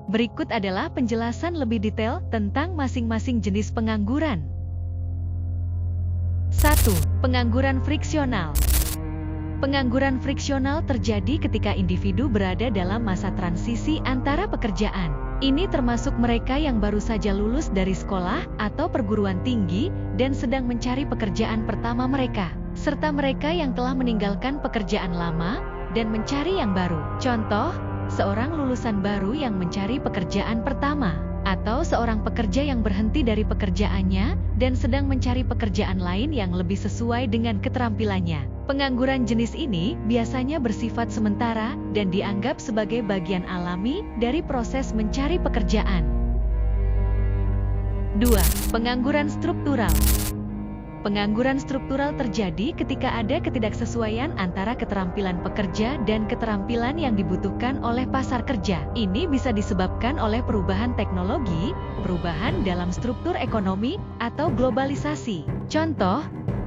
Berikut adalah penjelasan lebih detail tentang masing-masing jenis pengangguran. 1. Pengangguran friksional. Pengangguran friksional terjadi ketika individu berada dalam masa transisi antara pekerjaan. Ini termasuk mereka yang baru saja lulus dari sekolah atau perguruan tinggi dan sedang mencari pekerjaan pertama mereka, serta mereka yang telah meninggalkan pekerjaan lama dan mencari yang baru. Contoh, seorang lulusan baru yang mencari pekerjaan pertama, atau seorang pekerja yang berhenti dari pekerjaannya dan sedang mencari pekerjaan lain yang lebih sesuai dengan keterampilannya. Pengangguran jenis ini biasanya bersifat sementara dan dianggap sebagai bagian alami dari proses mencari pekerjaan. 2. Pengangguran struktural. Pengangguran struktural terjadi ketika ada ketidaksesuaian antara keterampilan pekerja dan keterampilan yang dibutuhkan oleh pasar kerja. Ini bisa disebabkan oleh perubahan teknologi, perubahan dalam struktur ekonomi, atau globalisasi. Contoh,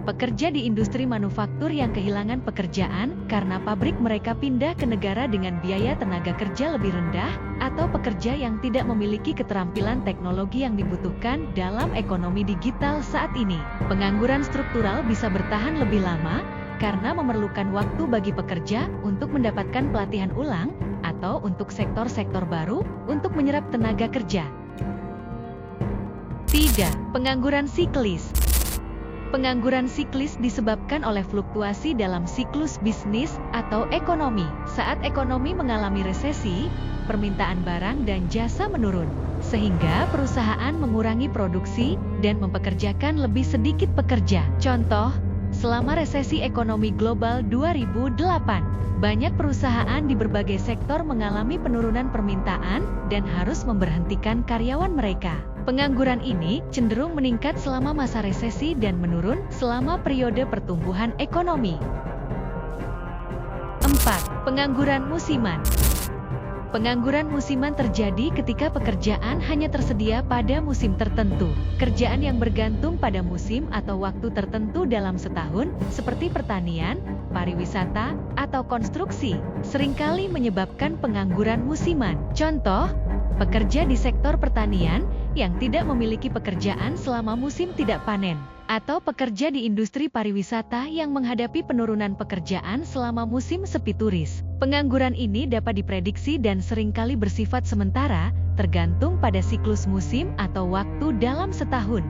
pekerja di industri manufaktur yang kehilangan pekerjaan karena pabrik mereka pindah ke negara dengan biaya tenaga kerja lebih rendah, atau pekerja yang tidak memiliki keterampilan teknologi yang dibutuhkan dalam ekonomi digital saat ini. Pengangguran struktural bisa bertahan lebih lama karena memerlukan waktu bagi pekerja untuk mendapatkan pelatihan ulang atau untuk sektor-sektor baru untuk menyerap tenaga kerja. 3. Pengangguran siklis. Pengangguran siklis disebabkan oleh fluktuasi dalam siklus bisnis atau ekonomi. Saat ekonomi mengalami resesi, permintaan barang dan jasa menurun, sehingga perusahaan mengurangi produksi dan mempekerjakan lebih sedikit pekerja. Contoh, selama resesi ekonomi global 2008, banyak perusahaan di berbagai sektor mengalami penurunan permintaan dan harus memberhentikan karyawan mereka. Pengangguran ini cenderung meningkat selama masa resesi dan menurun selama periode pertumbuhan ekonomi. 4. Pengangguran musiman. Pengangguran musiman terjadi ketika pekerjaan hanya tersedia pada musim tertentu. Kerjaan yang bergantung pada musim atau waktu tertentu dalam setahun, seperti pertanian, pariwisata, atau konstruksi, seringkali menyebabkan pengangguran musiman. Contoh, pekerja di sektor pertanian yang tidak memiliki pekerjaan selama musim tidak panen, atau pekerja di industri pariwisata yang menghadapi penurunan pekerjaan selama musim sepi turis. Pengangguran ini dapat diprediksi dan seringkali bersifat sementara, tergantung pada siklus musim atau waktu dalam setahun.